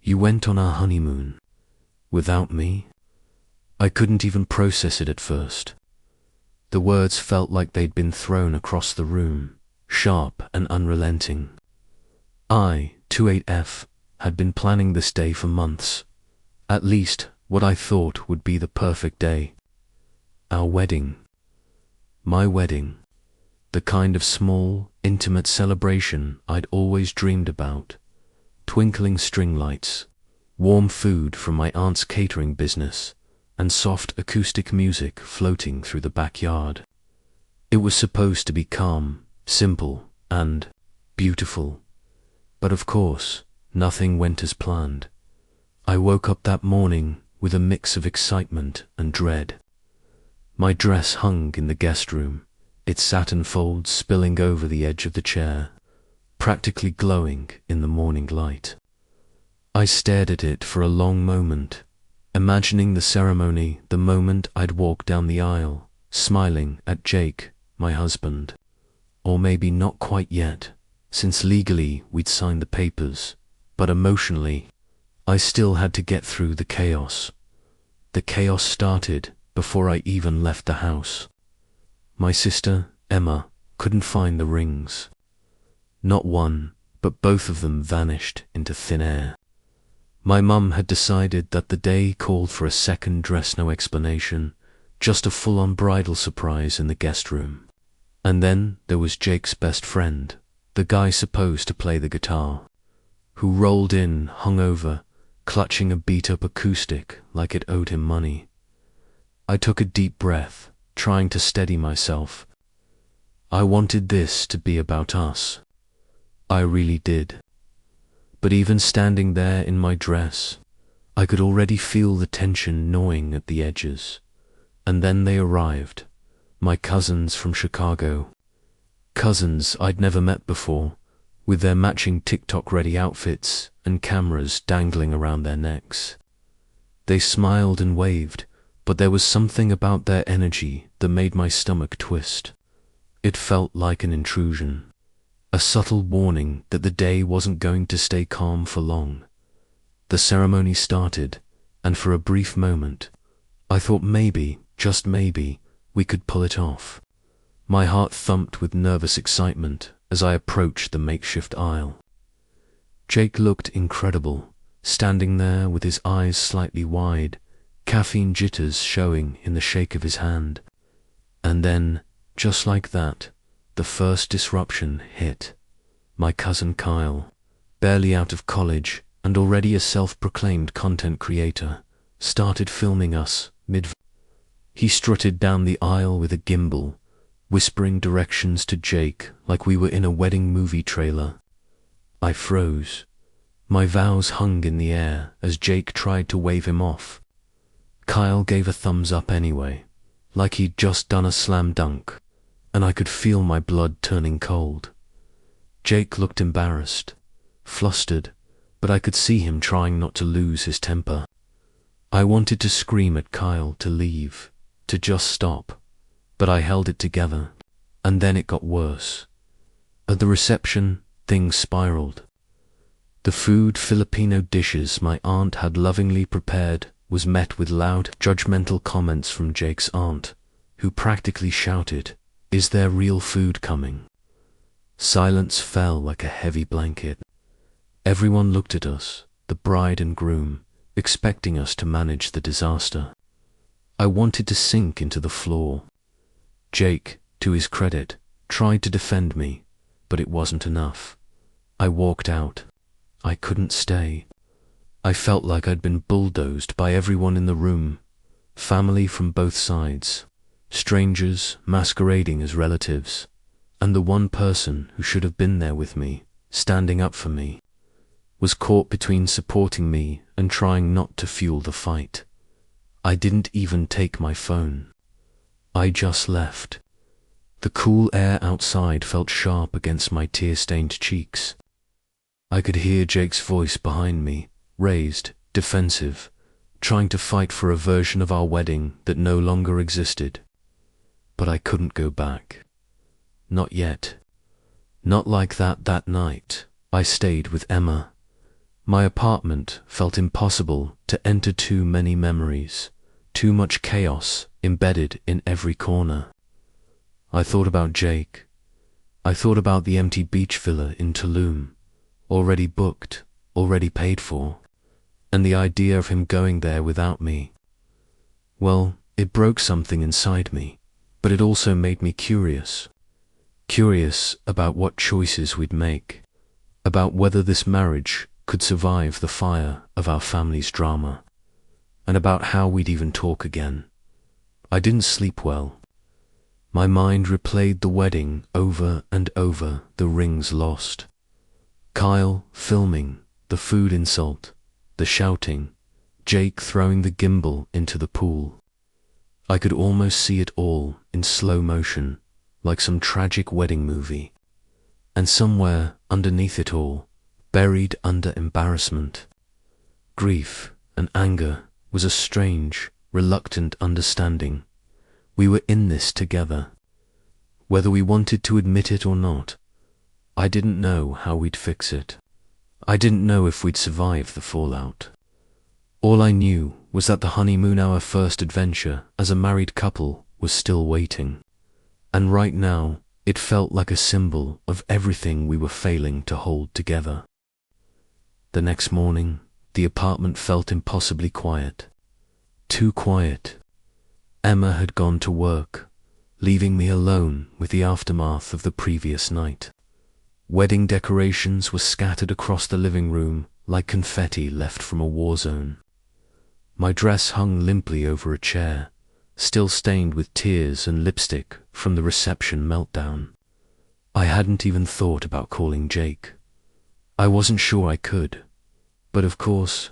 You went on our honeymoon. Without me? I couldn't even process it at first. The words felt like they'd been thrown across the room, sharp and unrelenting. I, 28F, had been planning this day for months. At least, what I thought would be the perfect day. Our wedding. My wedding. The kind of small, intimate celebration I'd always dreamed about. Twinkling string lights, warm food from my aunt's catering business, and soft acoustic music floating through the backyard. It was supposed to be calm, simple, and beautiful. But of course, nothing went as planned. I woke up that morning with a mix of excitement and dread. My dress hung in the guest room, its satin folds spilling over the edge of the chair, practically glowing in the morning light. I stared at it for a long moment, imagining the ceremony the moment I'd walk down the aisle, smiling at Jake, my husband. Or maybe not quite yet, since legally we'd signed the papers, but emotionally, I still had to get through the chaos. The chaos started before I even left the house. My sister, Emma, couldn't find the rings. Not one, but both of them vanished into thin air. My mum had decided that the day called for a second dress, no explanation, just a full-on bridal surprise in the guest room. And then there was Jake's best friend, the guy supposed to play the guitar, who rolled in hungover, clutching a beat-up acoustic like it owed him money. I took a deep breath, trying to steady myself. I wanted this to be about us. I really did. But even standing there in my dress, I could already feel the tension gnawing at the edges. And then they arrived, my cousins from Chicago. Cousins I'd never met before, with their matching TikTok-ready outfits and cameras dangling around their necks. They smiled and waved, but there was something about their energy that made my stomach twist. It felt like an intrusion, a subtle warning that the day wasn't going to stay calm for long. The ceremony started, and for a brief moment, I thought maybe, just maybe, we could pull it off. My heart thumped with nervous excitement as I approached the makeshift aisle. Jake looked incredible, standing there with his eyes slightly wide, caffeine jitters showing in the shake of his hand. And then, just like that, the first disruption hit. My cousin Kyle, barely out of college and already a self-proclaimed content creator, started filming us mid. He strutted down the aisle with a gimbal, whispering directions to Jake like we were in a wedding movie trailer. I froze. My vows hung in the air as Jake tried to wave him off. Kyle gave a thumbs up anyway, like he'd just done a slam dunk, and I could feel my blood turning cold. Jake looked embarrassed, flustered, but I could see him trying not to lose his temper. I wanted to scream at Kyle to leave, to just stop, but I held it together, and then it got worse. At the reception, things spiraled. The food, Filipino dishes my aunt had lovingly prepared, was met with loud, judgmental comments from Jake's aunt, who practically shouted, "Is there real food coming?" Silence fell like a heavy blanket. Everyone looked at us, the bride and groom, expecting us to manage the disaster. I wanted to sink into the floor. Jake, to his credit, tried to defend me, but it wasn't enough. I walked out. I couldn't stay. I felt like I'd been bulldozed by everyone in the room, family from both sides, strangers masquerading as relatives, and the one person who should have been there with me, standing up for me, was caught between supporting me and trying not to fuel the fight. I didn't even take my phone. I just left. The cool air outside felt sharp against my tear-stained cheeks. I could hear Jake's voice behind me, raised, defensive, trying to fight for a version of our wedding that no longer existed. But I couldn't go back. Not yet. Not like that night. I stayed with Emma. My apartment felt impossible to enter, too many memories, too much chaos embedded in every corner. I thought about Jake. I thought about the empty beach villa in Tulum, already booked, already paid for, and the idea of him going there without me. Well, it broke something inside me, but it also made me curious. Curious about what choices we'd make, about whether this marriage could survive the fire of our family's drama, and about how we'd even talk again. I didn't sleep well. My mind replayed the wedding over and over, the rings lost, Kyle filming, the food insult, the shouting, Jake throwing the gimbal into the pool. I could almost see it all in slow motion, like some tragic wedding movie. And somewhere underneath it all, buried under embarrassment, grief, and anger, was a strange, reluctant understanding. We were in this together. Whether we wanted to admit it or not, I didn't know how we'd fix it. I didn't know if we'd survive the fallout. All I knew was that the honeymoon, our first adventure as a married couple, was still waiting. And right now, it felt like a symbol of everything we were failing to hold together. The next morning, the apartment felt impossibly quiet. Too quiet. Emma had gone to work, leaving me alone with the aftermath of the previous night. Wedding decorations were scattered across the living room like confetti left from a war zone. My dress hung limply over a chair, still stained with tears and lipstick from the reception meltdown. I hadn't even thought about calling Jake. I wasn't sure I could, but of course,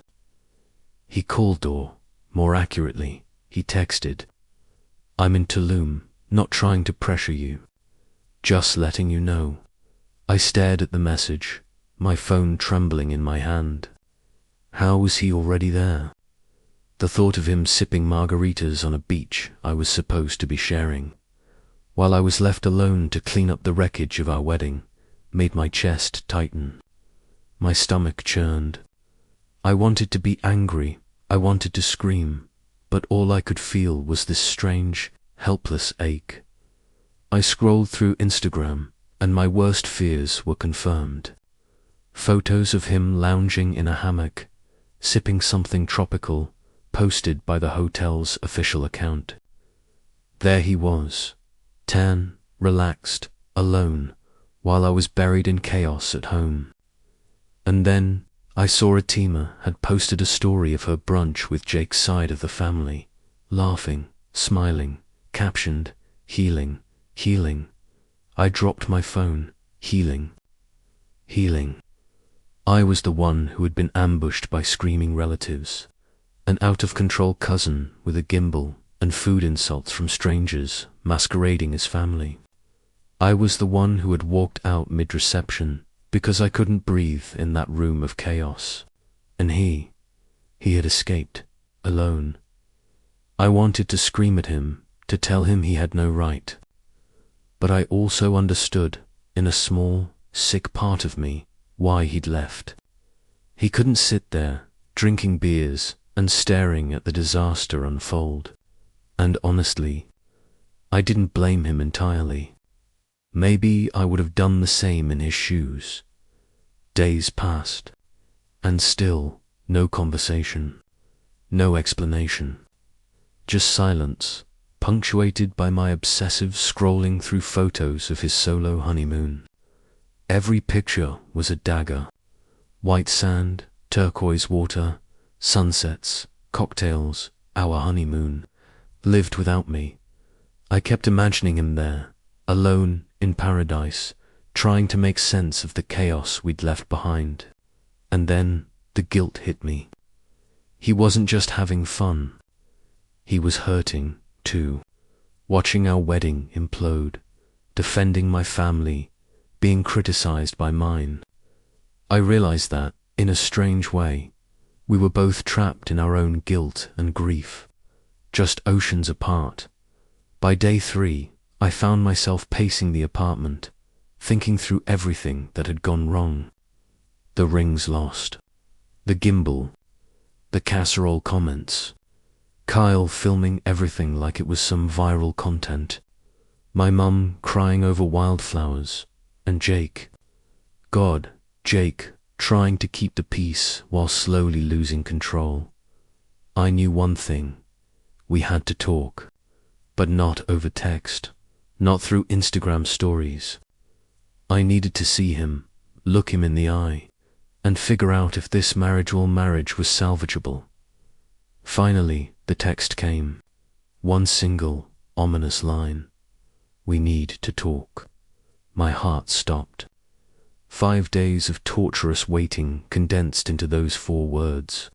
he called, or more accurately, he texted, "I'm in Tulum, not trying to pressure you, just letting you know." I stared at the message, my phone trembling in my hand. How was he already there? The thought of him sipping margaritas on a beach I was supposed to be sharing, while I was left alone to clean up the wreckage of our wedding, made my chest tighten. My stomach churned. I wanted to be angry, I wanted to scream, but all I could feel was this strange, helpless ache. I scrolled through Instagram, and my worst fears were confirmed. Photos of him lounging in a hammock, sipping something tropical, posted by the hotel's official account. There he was, tan, relaxed, alone, while I was buried in chaos at home. And then I saw Atima had posted a story of her brunch with Jake's side of the family, laughing, smiling, captioned, "Healing, healing." I dropped my phone. Healing. Healing. I was the one who had been ambushed by screaming relatives, an out-of-control cousin with a gimbal and food insults from strangers masquerading as family. I was the one who had walked out mid-reception because I couldn't breathe in that room of chaos. And he had escaped, alone. I wanted to scream at him, to tell him he had no right. But I also understood, in a small, sick part of me, why he'd left. He couldn't sit there, drinking beers and staring at the disaster unfold. And honestly, I didn't blame him entirely. Maybe I would have done the same in his shoes. Days passed, and still no conversation, no explanation. Just silence, punctuated by my obsessive scrolling through photos of his solo honeymoon. Every picture was a dagger. White sand, turquoise water, sunsets, cocktails, our honeymoon, lived without me. I kept imagining him there, alone in paradise, trying to make sense of the chaos we'd left behind. And then the guilt hit me. He wasn't just having fun. He was hurting, too, watching our wedding implode, defending my family, being criticized by mine. I realized that, in a strange way, we were both trapped in our own guilt and grief, just oceans apart. By day 3, I found myself pacing the apartment, thinking through everything that had gone wrong. The rings lost, The gimbal, the casserole comments, Kyle filming everything like it was some viral content, my mum crying over wildflowers, and Jake, trying to keep the peace while slowly losing control. I knew one thing: we had to talk, but not over text, not through Instagram stories. I needed to see him, look him in the eye, and figure out if this marriage was salvageable. Finally, the text came. One single, ominous line. We need to talk. My heart stopped. 5 days of torturous waiting condensed into those 4 words.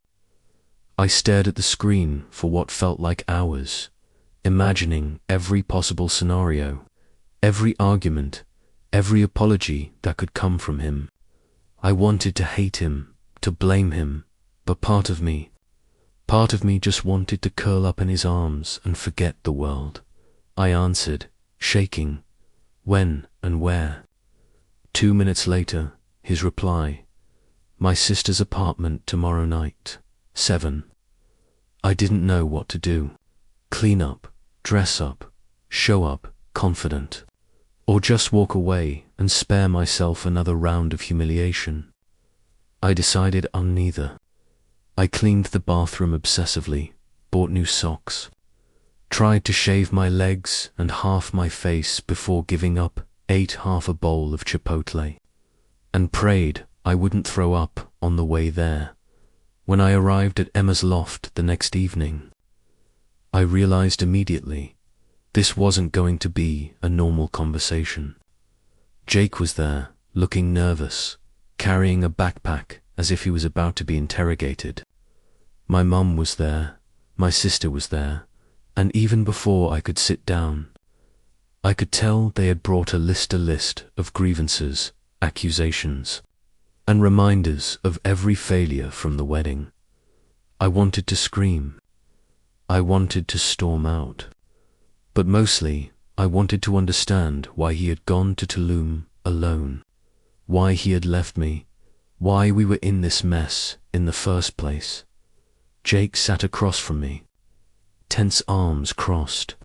I stared at the screen for what felt like hours, imagining every possible scenario, every argument, every apology that could come from him. I wanted to hate him, to blame him, but part of me just wanted to curl up in his arms and forget the world. I answered, shaking, "When and where?" 2 minutes later, his reply, "My sister's apartment tomorrow night, 7. I didn't know what to do. Clean up, dress up, show up, confident, or just walk away and spare myself another round of humiliation. I decided on neither. I cleaned the bathroom obsessively, bought new socks, tried to shave my legs and half my face before giving up, ate half a bowl of Chipotle, and prayed I wouldn't throw up on the way there. When I arrived at Emma's loft the next evening, I realized immediately this wasn't going to be a normal conversation. Jake was there, looking nervous, carrying a backpack as if he was about to be interrogated. My mum was there, my sister was there, and even before I could sit down, I could tell they had brought a list of grievances, accusations, and reminders of every failure from the wedding. I wanted to scream. I wanted to storm out. But mostly, I wanted to understand why he had gone to Tulum alone, why he had left me, why we were in this mess in the first place. Jake sat across from me, tense arms crossed,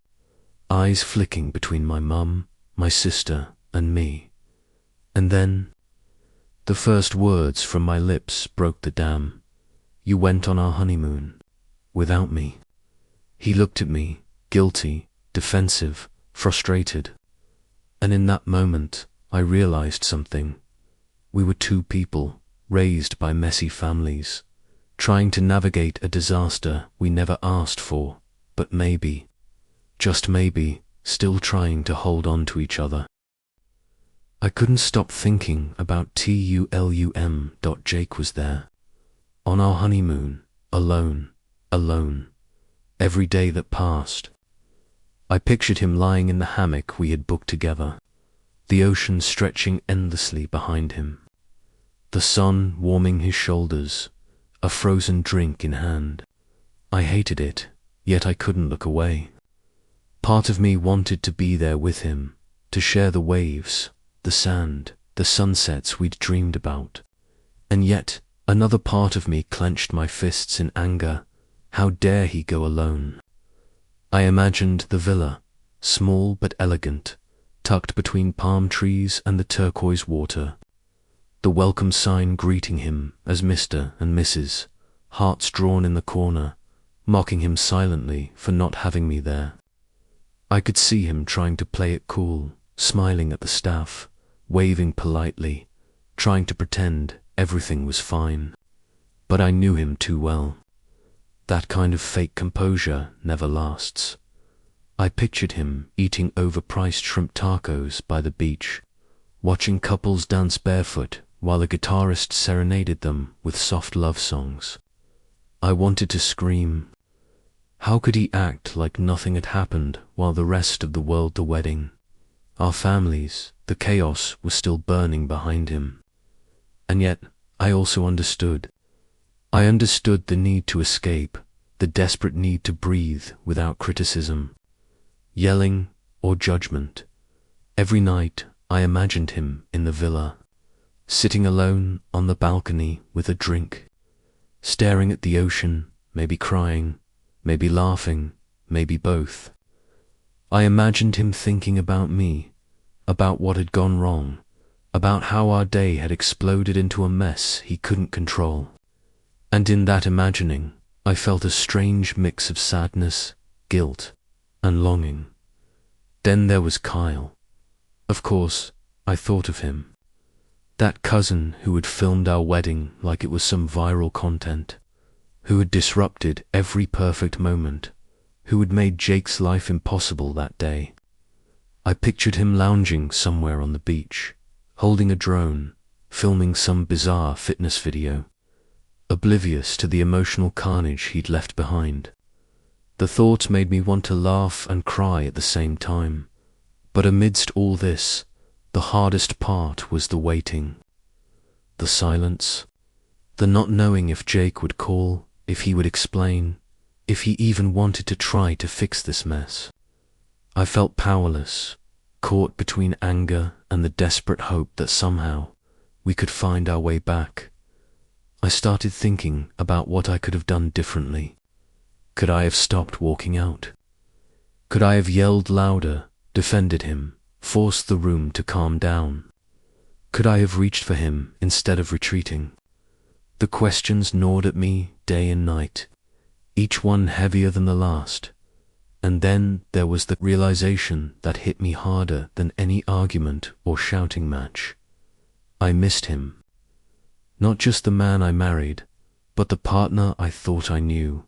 eyes flicking between my mum, my sister, and me. And then, the first words from my lips broke the dam. "You went on our honeymoon, without me." He looked at me, guilty, defensive, frustrated. And in that moment, I realized something. We were 2 people, raised by messy families, trying to navigate a disaster we never asked for, but maybe, just maybe, still trying to hold on to each other. I couldn't stop thinking about Tulum. Jake was there, on our honeymoon, alone, every day that passed. I pictured him lying in the hammock we had booked together, the ocean stretching endlessly behind him, the sun warming his shoulders, a frozen drink in hand. I hated it, yet I couldn't look away. Part of me wanted to be there with him, to share the waves, the sand, the sunsets we'd dreamed about. And yet, another part of me clenched my fists in anger. How dare he go alone? I imagined the villa, small but elegant, tucked between palm trees and the turquoise water. The welcome sign greeting him as Mr. and Mrs., hearts drawn in the corner, mocking him silently for not having me there. I could see him trying to play it cool, smiling at the staff, waving politely, trying to pretend everything was fine. But I knew him too well. That kind of fake composure never lasts. I pictured him eating overpriced shrimp tacos by the beach, watching couples dance barefoot while a guitarist serenaded them with soft love songs. I wanted to scream. How could he act like nothing had happened while the rest of the world, the wedding, our families, the chaos was still burning behind him? And yet, I also understood. I understood the need to escape, the desperate need to breathe without criticism, yelling, or judgment. Every night, I imagined him in the villa, sitting alone on the balcony with a drink, staring at the ocean, maybe crying, maybe laughing, maybe both. I imagined him thinking about me, about what had gone wrong, about how our day had exploded into a mess he couldn't control. And in that imagining, I felt a strange mix of sadness, guilt, and longing. Then there was Kyle. Of course, I thought of him. That cousin who had filmed our wedding like it was some viral content, who had disrupted every perfect moment, who had made Jake's life impossible that day. I pictured him lounging somewhere on the beach, holding a drone, filming some bizarre fitness video, oblivious to the emotional carnage he'd left behind. The thought made me want to laugh and cry at the same time. But amidst all this, the hardest part was the waiting. The silence. The not knowing if Jake would call, if he would explain, if he even wanted to try to fix this mess. I felt powerless, caught between anger and the desperate hope that somehow we could find our way back. I started thinking about what I could have done differently. Could I have stopped walking out? Could I have yelled louder, defended him, forced the room to calm down? Could I have reached for him instead of retreating? The questions gnawed at me day and night, each one heavier than the last. And then there was the realization that hit me harder than any argument or shouting match. I missed him. Not just the man I married, but the partner I thought I knew,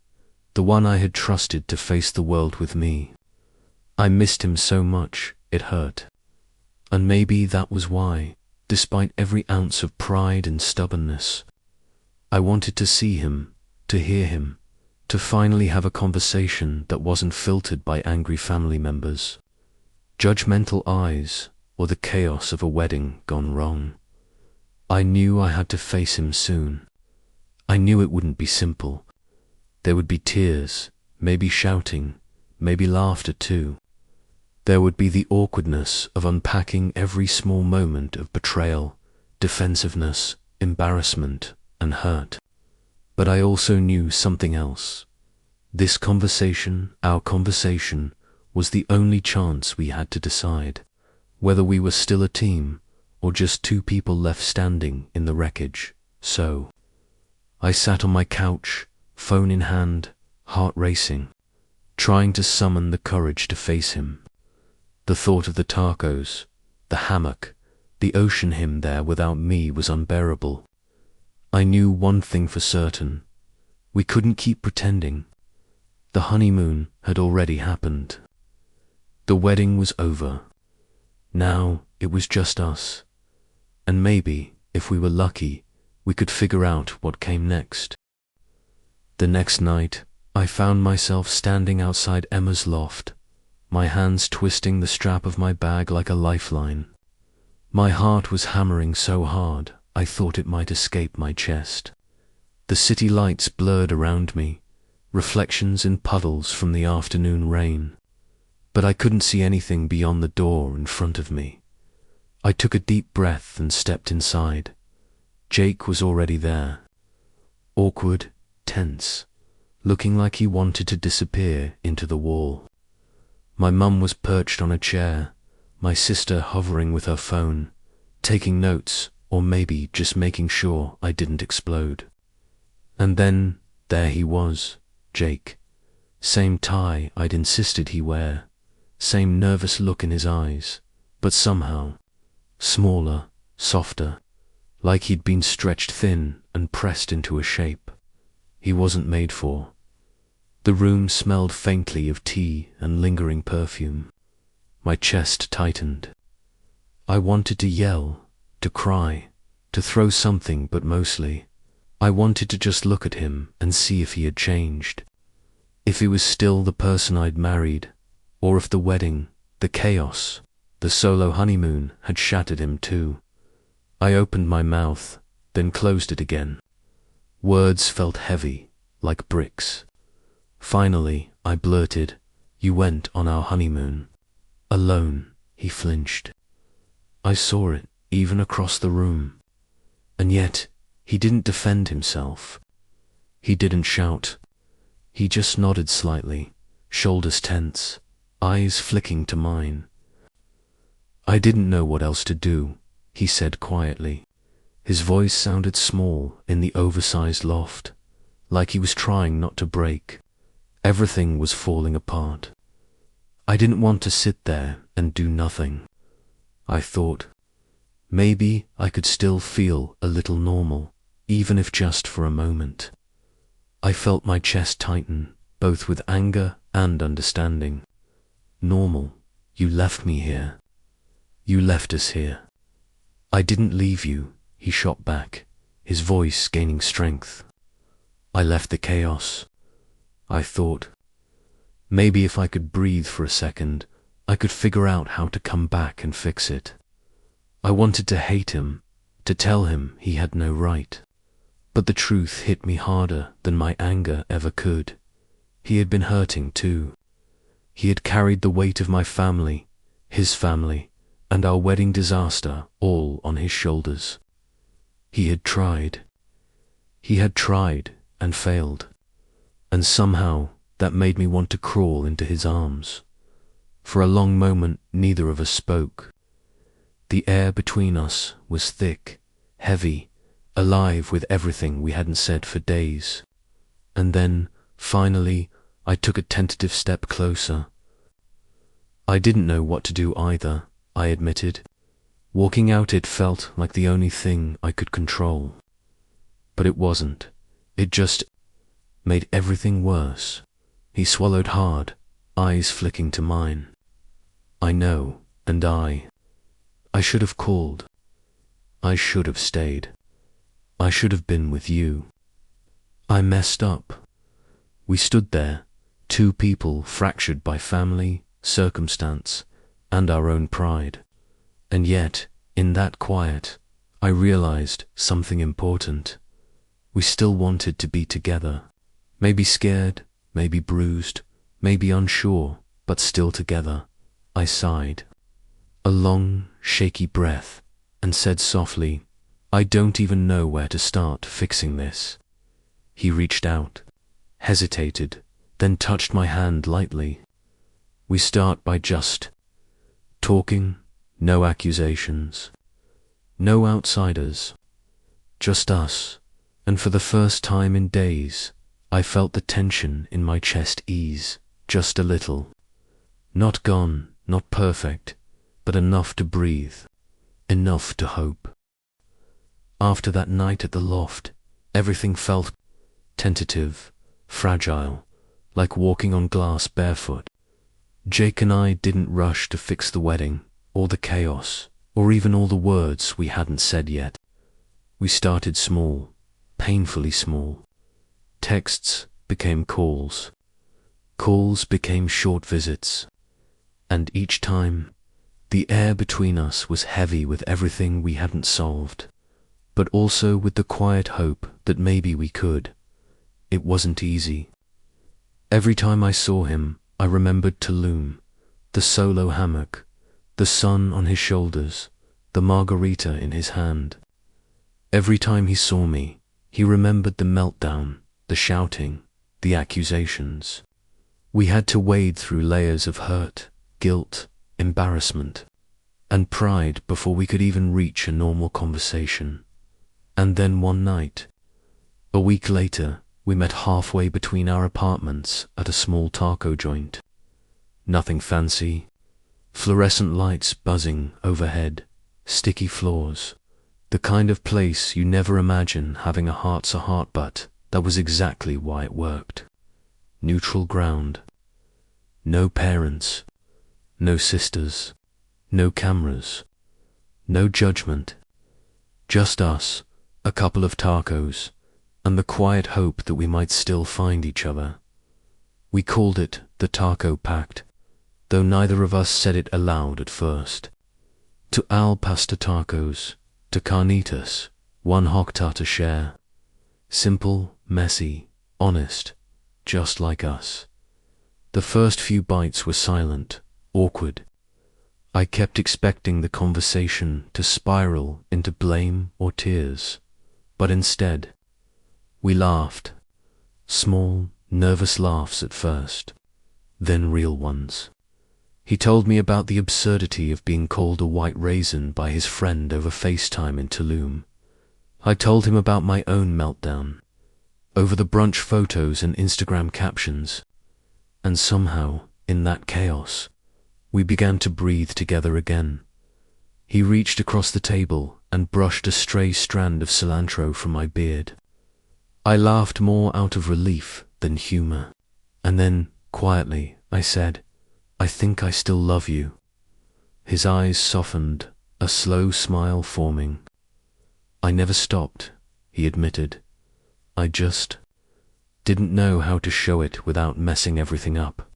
the one I had trusted to face the world with me. I missed him so much, it hurt. And maybe that was why, despite every ounce of pride and stubbornness, I wanted to see him, to hear him, to finally have a conversation that wasn't filtered by angry family members, judgmental eyes, or the chaos of a wedding gone wrong. I knew I had to face him soon. I knew it wouldn't be simple. There would be tears, maybe shouting, maybe laughter too. There would be the awkwardness of unpacking every small moment of betrayal, defensiveness, embarrassment, and hurt. But I also knew something else. This conversation, our conversation, was the only chance we had to decide whether we were still a team or just two people left standing in the wreckage. So I sat on my couch, phone in hand, heart racing, trying to summon the courage to face him. The thought of the tacos, the hammock, the ocean him there without me was unbearable. I knew one thing for certain. We couldn't keep pretending. The honeymoon had already happened. The wedding was over. Now it was just us. And maybe, if we were lucky, we could figure out what came next. The next night, I found myself standing outside Emma's loft, my hands twisting the strap of my bag like a lifeline. My heart was hammering so hard, I thought it might escape my chest. The city lights blurred around me, reflections in puddles from the afternoon rain. But I couldn't see anything beyond the door in front of me. I took a deep breath and stepped inside. Jake was already there. Awkward, tense, looking like he wanted to disappear into the wall. My mum was perched on a chair, my sister hovering with her phone, taking notes, or maybe just making sure I didn't explode. And then, there he was, Jake. Same tie I'd insisted he wear, same nervous look in his eyes, but somehow, smaller, softer, like he'd been stretched thin and pressed into a shape he wasn't made for. The room smelled faintly of tea and lingering perfume. My chest tightened. I wanted to yell, to cry, to throw something, but mostly, I wanted to just look at him and see if he had changed. If he was still the person I'd married, or if the wedding, the chaos, the solo honeymoon had shattered him too. I opened my mouth, then closed it again. Words felt heavy, like bricks. Finally, I blurted, "You went on our honeymoon. Alone." He flinched. I saw it, even across the room. And yet, he didn't defend himself. He didn't shout. He just nodded slightly, shoulders tense, eyes flicking to mine. "I didn't know what else to do," he said quietly. His voice sounded small in the oversized loft, like he was trying not to break. Everything was falling apart. I didn't want to sit there and do nothing. I thought, maybe I could still feel a little normal, even if just for a moment. I felt my chest tighten, both with anger and understanding. "Normal? You left me here. You left us here." "I didn't leave you," he shot back, his voice gaining strength. "I left the chaos." I thought, maybe if I could breathe for a second, I could figure out how to come back and fix it. I wanted to hate him, to tell him he had no right. But the truth hit me harder than my anger ever could. He had been hurting too. He had carried the weight of my family, his family, and our wedding disaster all on his shoulders. He had tried. He had tried and failed. And somehow that made me want to crawl into his arms. For a long moment neither of us spoke. The air between us was thick, heavy, alive with everything we hadn't said for days. And then, finally, I took a tentative step closer. I didn't know what to do either, I admitted. Walking out it felt like the only thing I could control. But it wasn't. It just made everything worse. He swallowed hard, eyes flicking to mine. "I know, and I should have called. I should have stayed. I should have been with you. I messed up." We stood there, two people fractured by family, circumstance, and our own pride. And yet, in that quiet, I realized something important. We still wanted to be together. Maybe scared, maybe bruised, maybe unsure, but still together. I sighed. A long, shaky breath, and said softly, "I don't even know where to start fixing this." He reached out, hesitated, then touched my hand lightly. "We start by just talking, no accusations, no outsiders, just us." And for the first time in days, I felt the tension in my chest ease, just a little. Not gone, not perfect, but enough to breathe, enough to hope. After that night at the loft, everything felt tentative, fragile, like walking on glass barefoot. Jake and I didn't rush to fix the wedding, or the chaos, or even all the words we hadn't said yet. We started small, painfully small. Texts became calls. Calls became short visits. And each time, the air between us was heavy with everything we hadn't solved, but also with the quiet hope that maybe we could. It wasn't easy. Every time I saw him, I remembered Tulum, the solo hammock, the sun on his shoulders, the margarita in his hand. Every time he saw me, he remembered the meltdown, the shouting, the accusations. We had to wade through layers of hurt, guilt, embarrassment, and pride before we could even reach a normal conversation. And then one night, a week later, we met halfway between our apartments at a small taco joint. Nothing fancy. Fluorescent lights buzzing overhead, sticky floors. The kind of place you never imagine having a heart-to-heart, but that was exactly why it worked. Neutral ground. No parents. No sisters. No cameras. No judgment. Just us, a couple of tacos, and the quiet hope that we might still find each other. We called it the Taco Pact, though neither of us said it aloud at first. To al pastor tacos, to carnitas, one hocta to share. Simple, messy, honest, just like us. The first few bites were silent, awkward. I kept expecting the conversation to spiral into blame or tears, but instead, we laughed, Small, nervous laughs at first, then real ones. He told me about the absurdity of being called a white raisin by his friend over FaceTime in Tulum. I told him about my own meltdown, over the brunch photos and Instagram captions, and somehow, in that chaos, we began to breathe together again. He reached across the table and brushed a stray strand of cilantro from my beard. I laughed more out of relief than humor, and then, quietly, I said, "I think I still love you." His eyes softened, a slow smile forming. "I never stopped," he admitted. "I just didn't know how to show it without messing everything up."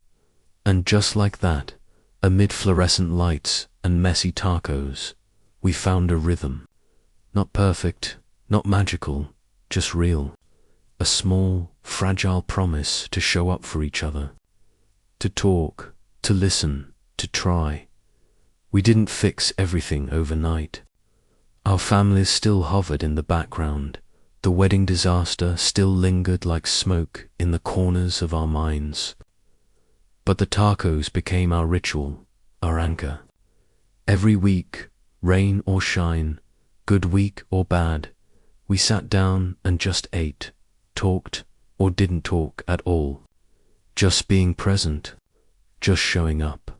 And just like that, amid fluorescent lights and messy tacos, we found a rhythm. Not perfect, not magical, just real. A small, fragile promise to show up for each other. To talk, to listen, to try. We didn't fix everything overnight. Our families still hovered in the background. The wedding disaster still lingered like smoke in the corners of our minds. But the tacos became our ritual, our anchor. Every week, rain or shine, good week or bad, we sat down and just ate, talked or didn't talk at all. Just being present, just showing up.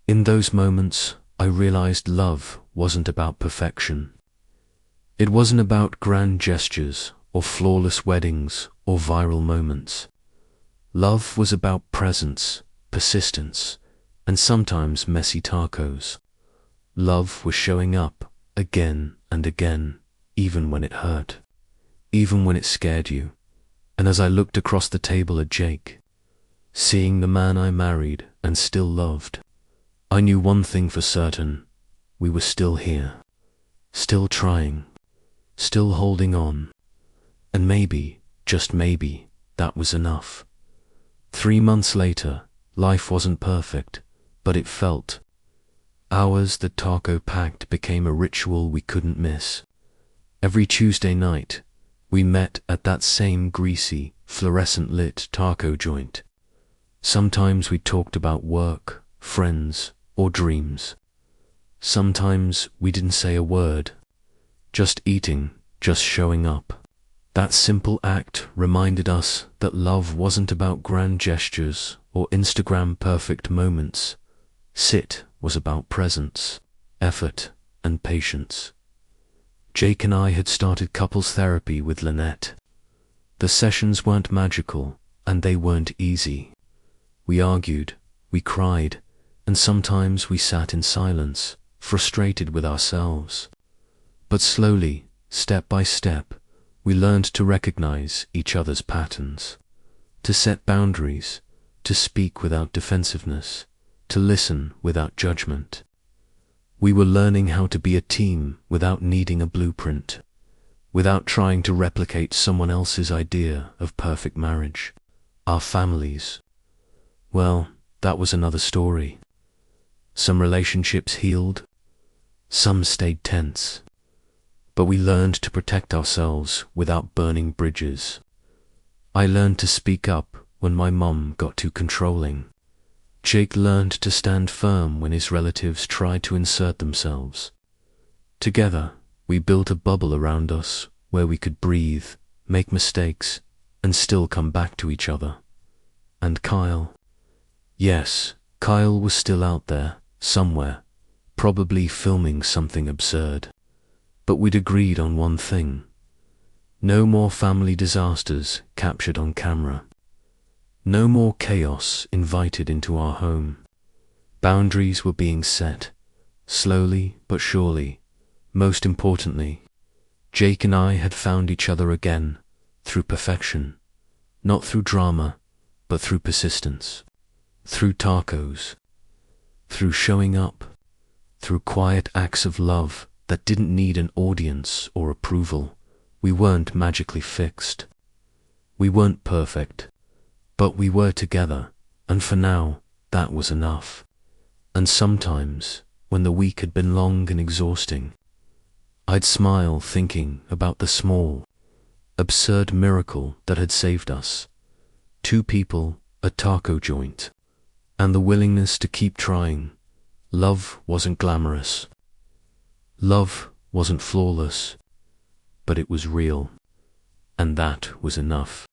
In those moments, I realized love wasn't about perfection. It wasn't about grand gestures or flawless weddings or viral moments. Love was about presence, persistence, and sometimes messy tacos. Love was showing up again and again, even when it hurt, even when it scared you. And as I looked across the table at Jake, seeing the man I married and still loved, I knew one thing for certain: we were still here, still trying, still holding on. And maybe, just maybe, that was enough. 3 months later, life wasn't perfect, but it felt. Ours, the taco pact, became a ritual we couldn't miss. Every Tuesday night, we met at that same greasy, fluorescent-lit taco joint. Sometimes we talked about work, friends, or dreams. Sometimes we didn't say a word. Just eating, just showing up. That simple act reminded us that love wasn't about grand gestures or Instagram-perfect moments. Sit was about presence, effort, and patience. Jake and I had started couples therapy with Lynette. The sessions weren't magical, and they weren't easy. We argued, we cried, and sometimes we sat in silence, frustrated with ourselves. But slowly, step by step, we learned to recognize each other's patterns, to set boundaries, to speak without defensiveness, to listen without judgment. We were learning how to be a team without needing a blueprint, without trying to replicate someone else's idea of perfect marriage. Our families, well, that was another story. Some relationships healed, some stayed tense. But we learned to protect ourselves without burning bridges. I learned to speak up when my mom got too controlling. Jake learned to stand firm when his relatives tried to insert themselves. Together, we built a bubble around us where we could breathe, make mistakes, and still come back to each other. And Kyle? Yes, Kyle was still out there, somewhere, probably filming something absurd. But we'd agreed on one thing. No more family disasters captured on camera. No more chaos invited into our home. Boundaries were being set, slowly but surely. Most importantly, Jake and I had found each other again, through perfection. Not through drama, but through persistence. Through tacos. Through showing up. Through quiet acts of love that didn't need an audience or approval. We weren't magically fixed. We weren't perfect, but we were together, and for now, that was enough. And sometimes, when the week had been long and exhausting, I'd smile thinking about the small, absurd miracle that had saved us, 2 people, a taco joint, and the willingness to keep trying. Love wasn't glamorous. Love wasn't flawless, but it was real, and that was enough.